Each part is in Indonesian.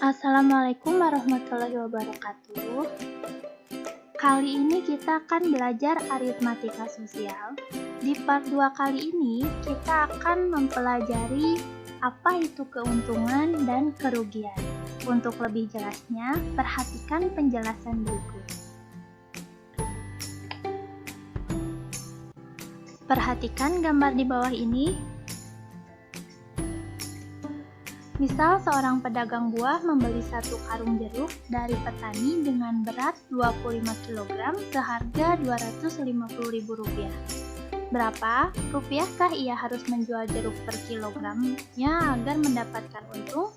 Assalamualaikum warahmatullahi wabarakatuh. Kali ini kita akan belajar aritmatika sosial. Di part 2 kali ini kita akan mempelajari apa itu keuntungan dan kerugian. Untuk lebih jelasnya, perhatikan penjelasan berikut. Perhatikan gambar di bawah ini. Misal seorang pedagang buah membeli satu karung jeruk dari petani dengan berat 25 kg seharga Rp250.000. Berapa rupiahkah ia harus menjual jeruk per kilogramnya agar mendapatkan untung?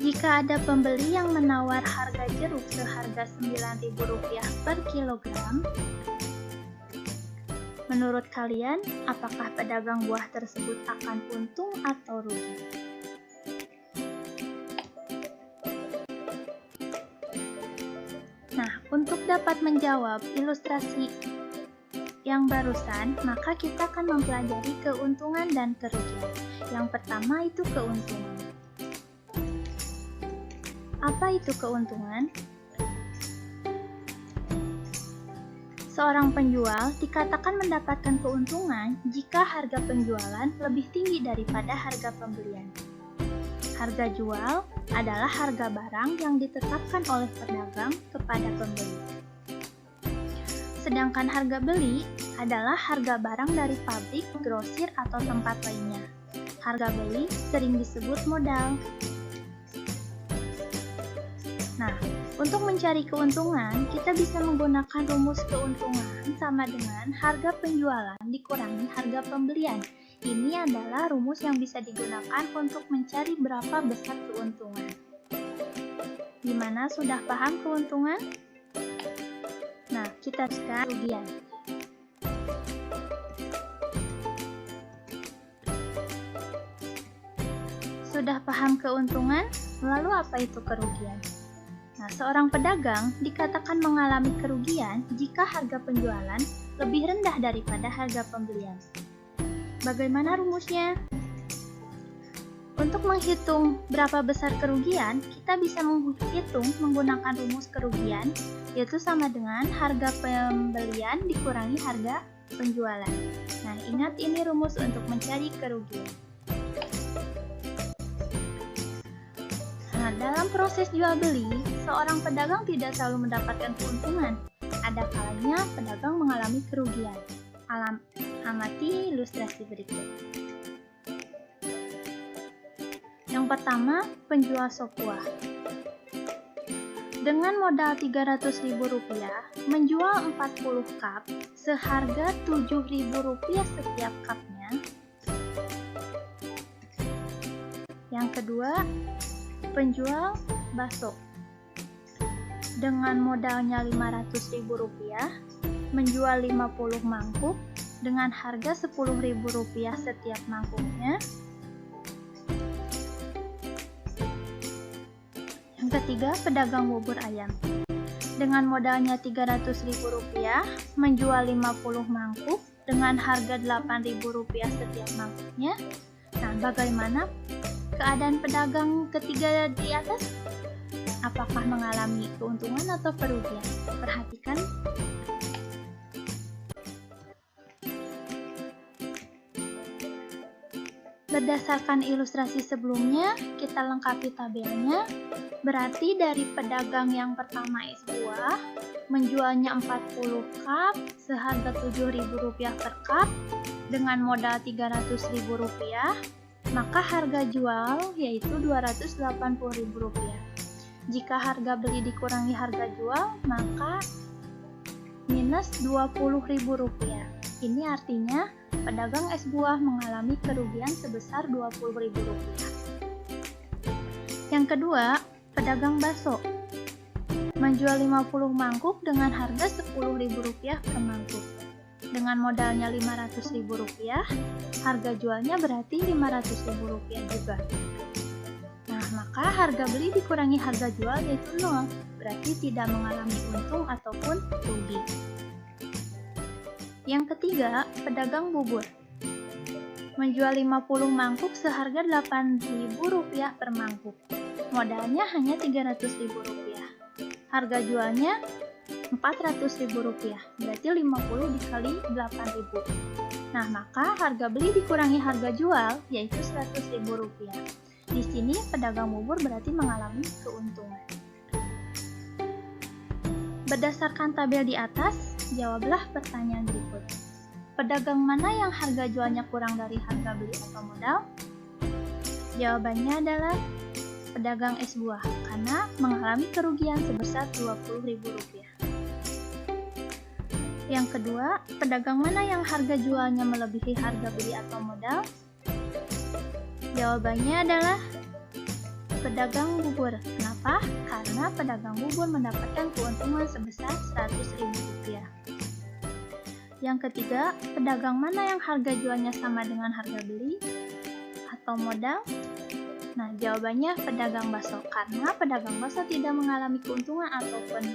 Jika ada pembeli yang menawar harga jeruk seharga Rp9.000 per kilogram, menurut kalian, apakah pedagang buah tersebut akan untung atau rugi? Nah, untuk dapat menjawab ilustrasi yang barusan, maka kita akan mempelajari keuntungan dan kerugian. Yang pertama itu keuntungan. Apa itu keuntungan? Seorang penjual dikatakan mendapatkan keuntungan jika harga penjualan lebih tinggi daripada harga pembelian. Harga jual adalah harga barang yang ditetapkan oleh pedagang kepada pembeli. Sedangkan harga beli adalah harga barang dari pabrik, grosir, atau tempat lainnya. Harga beli sering disebut modal. Nah, untuk mencari keuntungan, kita bisa menggunakan rumus keuntungan sama dengan harga penjualan dikurangi harga pembelian. Ini adalah rumus yang bisa digunakan untuk mencari berapa besar keuntungan. Gimana, sudah paham keuntungan? Nah, kita sekarang kerugian. Sudah paham keuntungan? Lalu apa itu kerugian? Nah, seorang pedagang dikatakan mengalami kerugian jika harga penjualan lebih rendah daripada harga pembelian. Bagaimana rumusnya? Untuk menghitung berapa besar kerugian, kita bisa menghitung menggunakan rumus kerugian, yaitu sama dengan harga pembelian dikurangi harga penjualan. Nah, ingat ini rumus untuk mencari kerugian. Nah, dalam proses jual beli, seorang pedagang tidak selalu mendapatkan keuntungan. Ada kalanya pedagang mengalami kerugian. Amati ilustrasi berikut. Yang pertama, penjual sop buah. Dengan modal Rp300.000, menjual 40 cup seharga Rp7.000 setiap cupnya. Yang kedua, penjual bakso. Dengan modalnya Rp500.000, menjual 50 mangkuk dengan harga Rp10.000 setiap mangkuknya. Yang ketiga, pedagang bubur ayam. Dengan modalnya Rp300.000, menjual 50 mangkuk dengan harga Rp8.000 setiap mangkuknya. Nah, bagaimana keadaan pedagang ketiga di atas? Apakah mengalami keuntungan atau kerugian? Perhatikan. Berdasarkan ilustrasi sebelumnya, kita lengkapi tabelnya. Berarti dari pedagang yang pertama es buah, menjualnya 40 cup seharga Rp7.000 per cup dengan modal Rp300.000. Maka harga jual yaitu Rp280.000. Jika harga beli dikurangi harga jual, maka minus Rp20.000. Ini artinya pedagang es buah mengalami kerugian sebesar Rp20.000. Yang kedua, pedagang bakso. Menjual 50 mangkuk dengan harga Rp10.000 per mangkuk. Dengan modalnya Rp500.000, harga jualnya berarti Rp500.000 juga. Nah, maka harga beli dikurangi harga jual yaitu 0, berarti tidak mengalami untung ataupun rugi. Yang ketiga, pedagang bubur. menjual 50 mangkuk seharga Rp8.000 per mangkuk. Modalnya hanya Rp300.000. Harga jualnya Rp400.000, berarti 50 dikali 8.000. Nah, maka harga beli dikurangi harga jual, yaitu Rp100.000. Di sini pedagang bubur berarti mengalami keuntungan. Berdasarkan tabel di atas, jawablah pertanyaan berikut. Pedagang mana yang harga jualnya kurang dari harga beli atau modal? Jawabannya adalah pedagang es buah, karena mengalami kerugian sebesar Rp20.000. Yang kedua, pedagang mana yang harga jualnya melebihi harga beli atau modal? Jawabannya adalah pedagang bubur. Kenapa? Karena pedagang bubur mendapatkan keuntungan sebesar Rp100.000. Yang ketiga, pedagang mana yang harga jualnya sama dengan harga beli atau modal? Nah, jawabannya pedagang bakso, karena pedagang bakso tidak mengalami keuntungan ataupun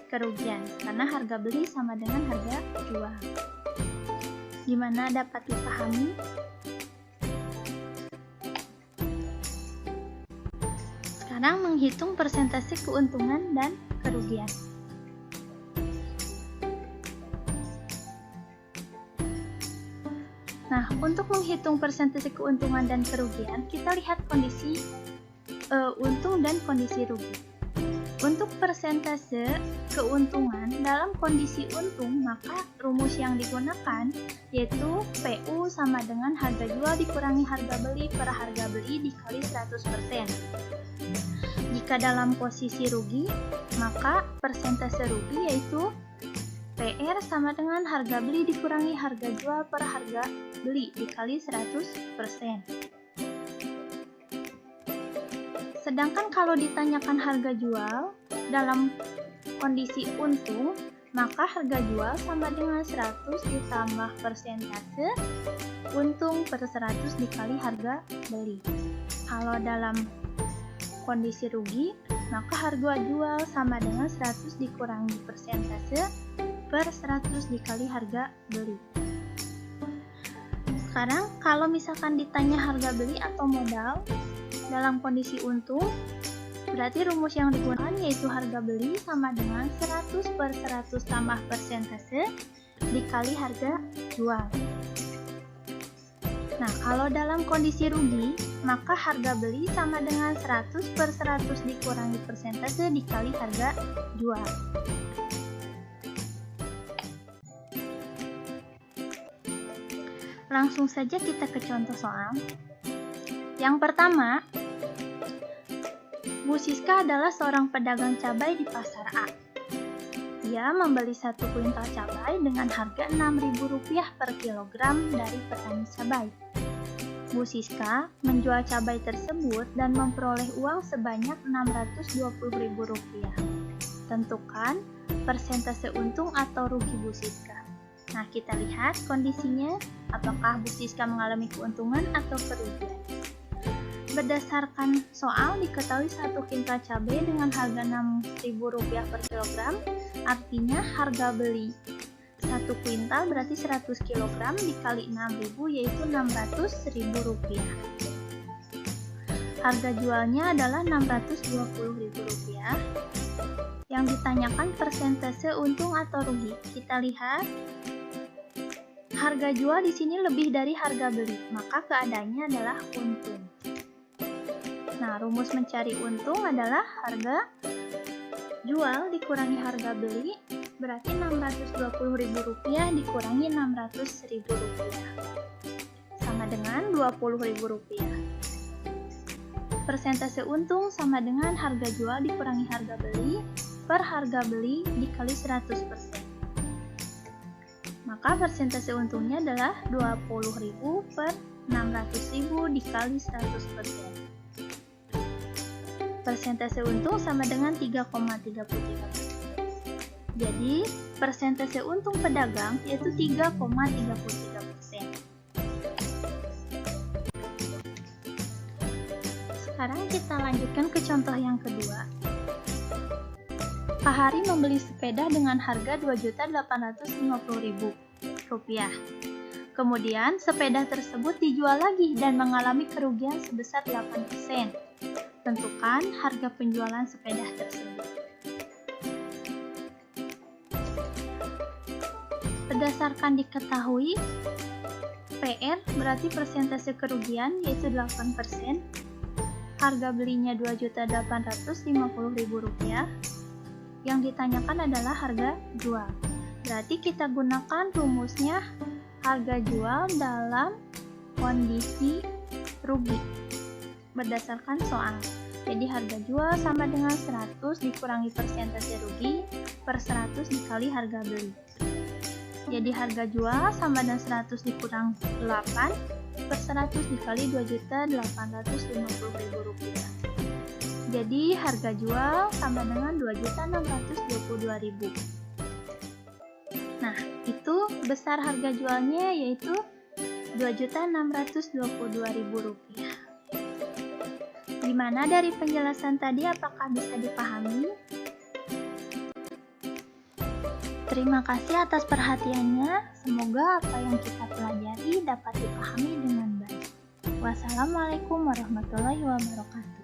kerugian, karena harga beli sama dengan harga jual. Gimana, dapat dipahami? Sekarang menghitung persentase keuntungan dan kerugian. Nah, untuk menghitung persentase keuntungan dan kerugian, kita lihat kondisi untung dan kondisi rugi. Untuk persentase keuntungan dalam kondisi untung, maka rumus yang digunakan yaitu PU sama dengan harga jual dikurangi harga beli per harga beli dikali 100%. Jika dalam posisi rugi, maka persentase rugi yaitu PR sama dengan harga beli dikurangi harga jual per harga beli dikali 100%. Sedangkan kalau ditanyakan harga jual dalam kondisi untung, maka harga jual sama dengan 100 ditambah persentase untung per 100 dikali harga beli. Kalau dalam kondisi rugi, maka harga jual sama dengan 100 dikurangi persentase per 100 dikali harga beli. Sekarang kalau misalkan ditanya harga beli atau modal dalam kondisi untung, berarti rumus yang digunakan yaitu harga beli sama dengan 100 per 100 tambah persentase dikali harga jual. Nah, kalau dalam kondisi rugi, maka harga beli sama dengan 100 per 100 dikurangi persentase dikali harga jual. Langsung saja kita ke contoh soal. Yang pertama, Bu Siska adalah seorang pedagang cabai di pasar A. Dia membeli 1 kuintal cabai dengan harga Rp6.000 per kilogram dari petani cabai. Bu Siska menjual cabai tersebut dan memperoleh uang sebanyak Rp620.000. Tentukan persentase untung atau rugi Bu Siska. Nah, kita lihat kondisinya, apakah Bu Siska mengalami keuntungan atau kerugian. Berdasarkan soal, diketahui 1 kintal cabai dengan harga Rp6.000 per kilogram, artinya harga beli 1 kuintal berarti 100 kg dikali 6.000 yaitu Rp600.000. Harga jualnya adalah Rp620.000. Yang ditanyakan persentase untung atau rugi. Kita lihat harga jual di sini lebih dari harga beli, maka keadaannya adalah untung. Nah, rumus mencari untung adalah harga jual dikurangi harga beli, berarti Rp620.000 dikurangi Rp600.000, sama dengan Rp20.000. Persentase untung sama dengan harga jual dikurangi harga beli per harga beli dikali 100%. Maka persentase untungnya adalah Rp20.000 per Rp600.000 dikali 100%. Persentase untung sama dengan 3,33%. Jadi, persentase untung pedagang yaitu 3,33%. Sekarang kita lanjutkan ke contoh yang kedua. Pak Hari membeli sepeda dengan harga Rp2.850.000. Kemudian, sepeda tersebut dijual lagi dan mengalami kerugian sebesar 8%. Tentukan harga penjualan sepeda tersebut. Berdasarkan diketahui, PR berarti persentase kerugian yaitu 8%. Harga belinya Rp2.850.000. Yang ditanyakan adalah harga jual. Berarti kita gunakan rumusnya harga jual dalam kondisi rugi berdasarkan soal. Jadi harga jual sama dengan 100 dikurangi persentase rugi per 100 dikali harga beli. Jadi harga jual sama dengan 100 dikurang 8 per 100 dikali Rp2.850.000. Jadi harga jual sama dengan Rp2.622.000. Nah, itu besar harga jualnya yaitu Rp2.622.000. Gimana dari penjelasan tadi, apakah bisa dipahami? Terima kasih atas perhatiannya. Semoga apa yang kita pelajari dapat dipahami dengan baik. Wassalamualaikum warahmatullahi wabarakatuh.